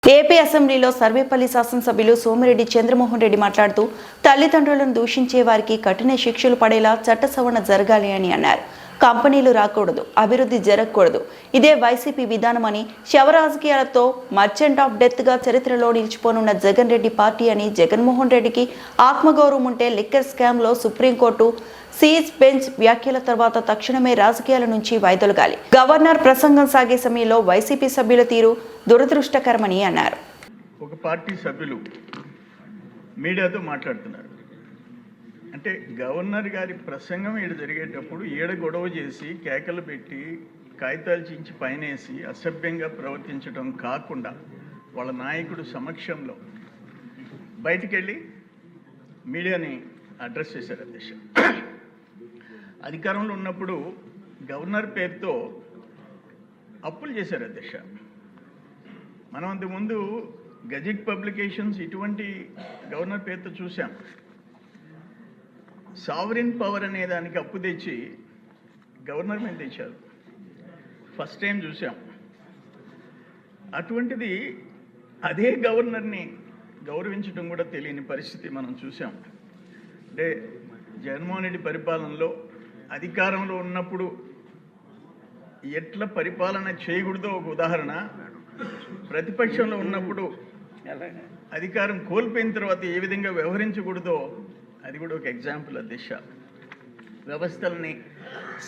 AP అసెంబ్లీలో సర్వేపల్లి శాసనసభ్యులు సోమిరెడ్డి చంద్రమోహన్ రెడ్డి మాట్లాడుతూ తల్లిదండ్రులను దూషించే వారికి కఠిన శిక్షలు పడేలా చట్ట సవరణ జరగాలి అని అన్నారు. కంపెనీలు రాకూడదు, అభివృద్ధి జరగకూడదు, ఇదే వైసీపీ విధానమని, శవ రాజకీయాలతో మర్చెంట్ ఆఫ్ డెత్ గా చరిత్రలో నిలిచిపోనున్న జగన్ రెడ్డి పార్టీ అని, జగన్మోహన్ రెడ్డికి ఆత్మగౌరవం ఉంటే లిక్కర్ స్కామ్ లో సుప్రీంకోర్టు సీజ్ బెంచ్ వ్యాఖ్యల తర్వాత తక్షణమే రాజకీయాల నుంచి వైదొలగాలి. గవర్నర్ ప్రసంగం సాగే సమయంలో వైసీపీ సభ్యుల తీరు దురదృష్టకరమని అన్నారు. ఒక పార్టీ సభ్యులు మీడియాతో మాట్లాడుతున్నారు. అంటే గవర్నర్ గారి ప్రసంగం ఈడ జరిగేటప్పుడు ఈడ గొడవ చేసి కేకలు పెట్టి కాగితాలు చించి పైనేసి అసభ్యంగా ప్రవర్తించడం కాకుండా వాళ్ళ నాయకుడు సమక్షంలో బయటికెళ్ళి మీడియాని అడ్రస్ చేశారు. అధ్యక్ష, అధికారంలో ఉన్నప్పుడు గవర్నర్ పేరుతో అప్పులు చేశారు. అధ్యక్ష, మనం అంతకుముందు గజెట్ పబ్లికేషన్స్ ఇటువంటి గవర్నర్ పేరుతో చూసాం. సావరిన్ పవర్ అనే దానికి అప్పు తెచ్చి గవర్నర్ మీద తెచ్చారు. ఫస్ట్ టైం చూసాం. అటువంటిది అదే గవర్నర్ని గౌరవించడం కూడా తెలియని పరిస్థితి మనం చూసాం. అంటే జగన్మోహన్ రెడ్డి పరిపాలనలో అధికారంలో ఉన్నప్పుడు ఎట్లా పరిపాలన చేయకూడదో ఒక ఉదాహరణ, ప్రతిపక్షంలో ఉన్నప్పుడు అధికారం కోల్పోయిన తర్వాత ఏ విధంగా వ్యవహరించకూడదో అది కూడా ఒక ఎగ్జాంపుల్. అధ్యక్ష, వ్యవస్థల్ని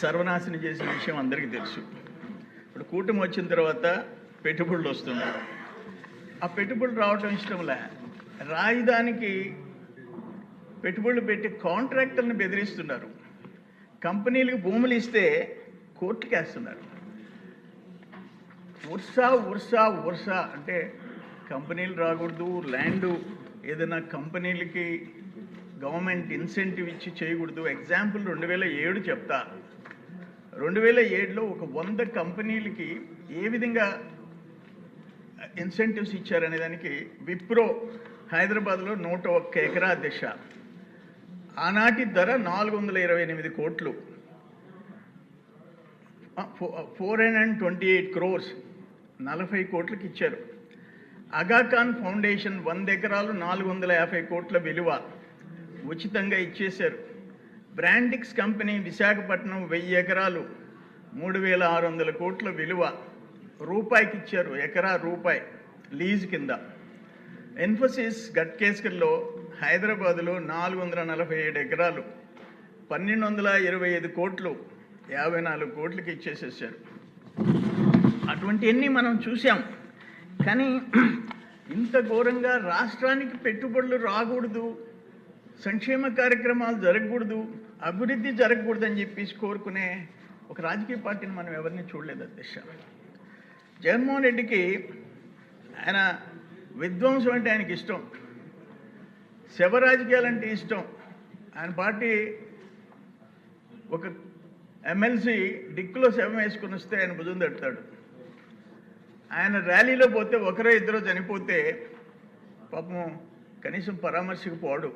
సర్వనాశనం చేసిన విషయం అందరికీ తెలుసు. ఇప్పుడు కూటమి వచ్చిన తర్వాత పెట్టుబడులు వస్తున్నాయి. ఆ పెట్టుబడులు రావటం ఇష్టంలే, రాజధానికి పెట్టుబడులు పెట్టి కాంట్రాక్టర్ని బెదిరిస్తున్నారు. కంపెనీలకు భూములు ఇస్తే కోర్టుకి వేస్తున్నారు. ఉర్సా అంటే కంపెనీలు రాకూడదు, ల్యాండ్ ఏదైనా కంపెనీలకి గవర్నమెంట్ ఇన్సెంటివ్ ఇచ్చి చేయకూడదు. ఎగ్జాంపుల్ 2007 చెప్తా. 2007లో ఒక 100 కంపెనీలకి ఏ విధంగా ఇన్సెంటివ్స్ ఇచ్చారనే దానికి విప్రో హైదరాబాద్లో 101 ఎకరా. అధ్యక్ష, ఆనాటి ధర 428 కోట్లు, 428 crores, 40 కోట్లకి ఇచ్చారు. అగాఖాన్ ఫౌండేషన్ 100 ఎకరాలు 450 కోట్ల విలువ ఉచితంగా ఇచ్చేశారు. బ్రాండిక్స్ కంపెనీ విశాఖపట్నం 1000 ఎకరాలు 3600 కోట్ల విలువ రూపాయికి ఇచ్చారు. ఎకరా రూపాయి లీజ్ కింద. ఇన్ఫోసిస్ గట్కేస్కర్లో హైదరాబాదులో 447 ఎకరాలు 1225 కోట్లు 54 కోట్లకి ఇచ్చేసేసారు. అటువంటివన్నీ మనం చూసాం. కానీ ఇంత ఘోరంగా రాష్ట్రానికి పెట్టుబడులు రాకూడదు, సంక్షేమ కార్యక్రమాలు జరగకూడదు, అభివృద్ధి జరగకూడదు అని చెప్పేసి కోరుకునే ఒక రాజకీయ పార్టీని మనం ఎవరిని చూడలేదు. అధ్యక్ష, జగన్మోహన్ రెడ్డికి ఆయన విధ్వంసం అంటే ఆయనకి ఇష్టం, శవ రాజకీయాలంటే ఇష్టం. ఆయన పార్టీ ఒక ఎమ్మెల్సీ డిక్కులో శవం వేసుకుని వస్తే ఆయన భుజం తడతాడు. ఆయన ర్యాలీలో పోతే ఒకరో ఇద్దరో చనిపోతే పాపం కనీసం పరామర్శకు పోడు.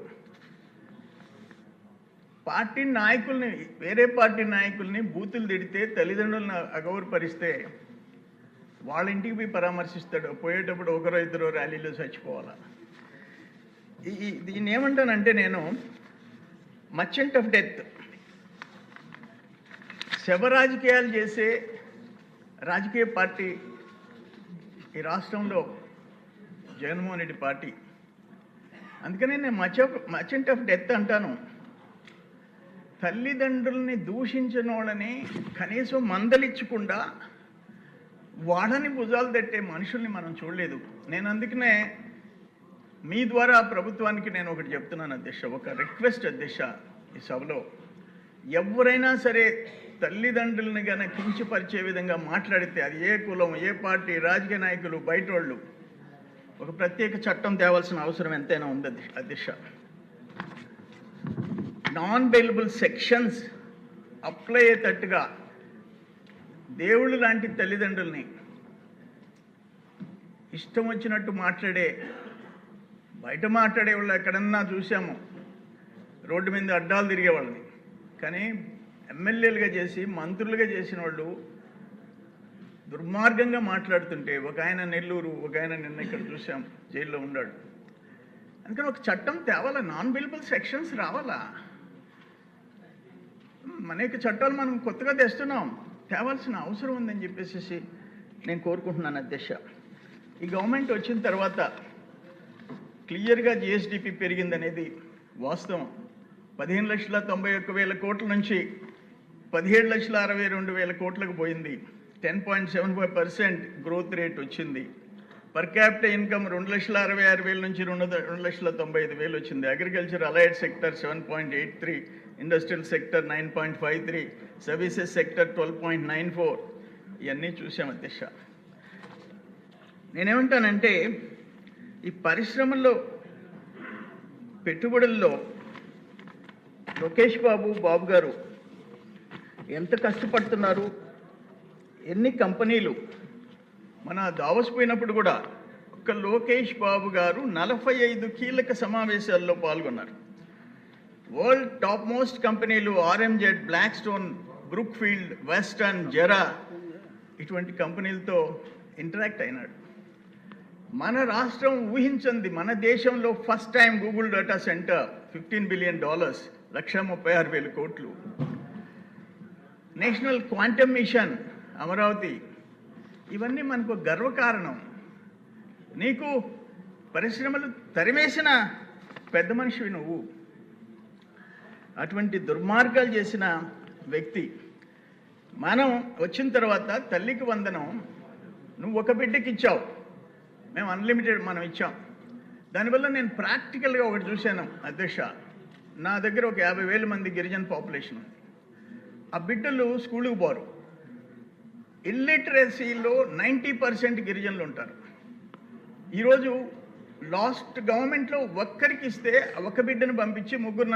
పార్టీ నాయకుల్ని, వేరే పార్టీ నాయకుల్ని బూతులు తిడితే, తల్లిదండ్రులను అగౌరవపరిస్తే వాళ్ళ ఇంటికి పోయి పరామర్శిస్తాడు. పోయేటప్పుడు ఒకరో ఇద్దరో ర్యాలీలో చచ్చిపోవాలా. దీన్ని ఏమంటానంటే నేను మర్చెంట్ ఆఫ్ డెత్, శవ రాజకీయాలు చేసే రాజకీయ పార్టీ ఈ రాష్ట్రంలో జగన్మోహన్ రెడ్డి పార్టీ. అందుకనే నేను మర్చెంట్ ఆఫ్ డెత్ అంటాను. తల్లిదండ్రుల్ని దూషించిన వాళ్ళని కనీసం మందలిచ్చకుండా వాళ్ళని భుజాలు తట్టే మనుషుల్ని మనం చూడలేదు. నేను అందుకనే మీ ద్వారా ప్రభుత్వానికి నేను ఒకటి చెప్తున్నాను. అధ్యక్ష, ఒక రిక్వెస్ట్. అధ్యక్ష, ఈ సభలో ఎవరైనా సరే తల్లిదండ్రులని కనుక కించపరిచే విధంగా మాట్లాడితే, అది ఏ కులం, ఏ పార్టీ, రాజకీయ నాయకులు, బయట వాళ్ళు, ఒక ప్రత్యేక చట్టం తేవాల్సిన అవసరం ఎంతైనా ఉంది. అధ్యక్ష, నాన్ బెయిలబుల్ సెక్షన్స్ అప్లై అయ్యేటట్టుగా దేవుళ్ళు లాంటి తల్లిదండ్రుల్ని ఇష్టం వచ్చినట్టు బయట మాట్లాడే వాళ్ళు ఎక్కడన్నా చూసాము, రోడ్డు మీద అడ్డాలు తిరిగే వాళ్ళని. కానీ ఎమ్మెల్యేలుగా చేసి మంత్రులుగా చేసిన వాళ్ళు దుర్మార్గంగా మాట్లాడుతుంటే ఒక ఆయన నెల్లూరు, ఒక ఆయన నిన్న ఇక్కడ చూసాం జైల్లో ఉన్నాడు. అందుకని ఒక చట్టం తేవాలా, నాన్ బిలబుల్ సెక్షన్స్ రావాలా. అనేక చట్టాలు మనం కొత్తగా తెస్తున్నాం, తేవాల్సిన అవసరం ఉందని చెప్పేసి నేను కోరుకుంటున్నాను అధ్యక్ష. ఈ గవర్నమెంట్ వచ్చిన తర్వాత క్లియర్గా జిఎస్డిపి పెరిగిందనేది వాస్తవం. 15,91,000 కోట్ల నుంచి 17,62,000 కోట్లకు పోయింది. 10.75% గ్రోత్ రేట్ వచ్చింది. పర్ క్యాపిటల్ ఇన్కమ్ 2,66,000 నుంచి 2,95,000 వచ్చింది. Agriculture allied sector 7.83, industrial sector 9.53, services sector 12.94. ఇవన్నీ చూసాం అధ్యక్ష. నేనేమంటానంటే ఈ పరిశ్రమల్లో పెట్టుబడుల్లో లోకేష్ బాబు గారు ఎంత కష్టపడుతున్నారు. ఎన్ని కంపెనీలు మన దావోస్ పోయినప్పుడు కూడా ఒక్క లోకేష్ బాబు గారు 45 కీలక సమావేశాల్లో పాల్గొన్నారు. వరల్డ్ టాప్ మోస్ట్ కంపెనీలు ఆర్ఎంజెడ్, బ్లాక్ స్టోన్, బ్రూక్ఫీల్డ్, వెస్టర్న్, జెరా ఇటువంటి కంపెనీలతో ఇంటరాక్ట్ అయినాడు. మన రాష్ట్రం ఊహించింది, మన దేశంలో first time Google data centre $15 billion, 1,36,000 కోట్లు. నేషనల్ క్వాంటమ్ మిషన్ అమరావతి, ఇవన్నీ మనకు గర్వకారణం. నీకు పరిశ్రమలు తరిమేసిన పెద్ద మనిషివి నువ్వు. అటువంటి దుర్మార్గాలు చేసిన వ్యక్తి. మనం వచ్చిన తర్వాత తల్లికి వందనం నువ్వు ఒక బిడ్డకి ఇచ్చావు, మేము అన్లిమిటెడ్ మనం ఇచ్చాం. దానివల్ల నేను ప్రాక్టికల్గా ఒకటి చూశాను అధ్యక్ష. నా దగ్గర ఒక 50,000 మంది గిరిజన పాపులేషన్ ఉంది. ఆ బిడ్డలు స్కూల్కి పోరు. ఇల్లిటరసీలో 90% గిరిజనులు ఉంటారు. ఈరోజు లాస్ట్ గవర్నమెంట్లో ఒక్కరికి ఇస్తే ఒక బిడ్డను పంపించి 3-4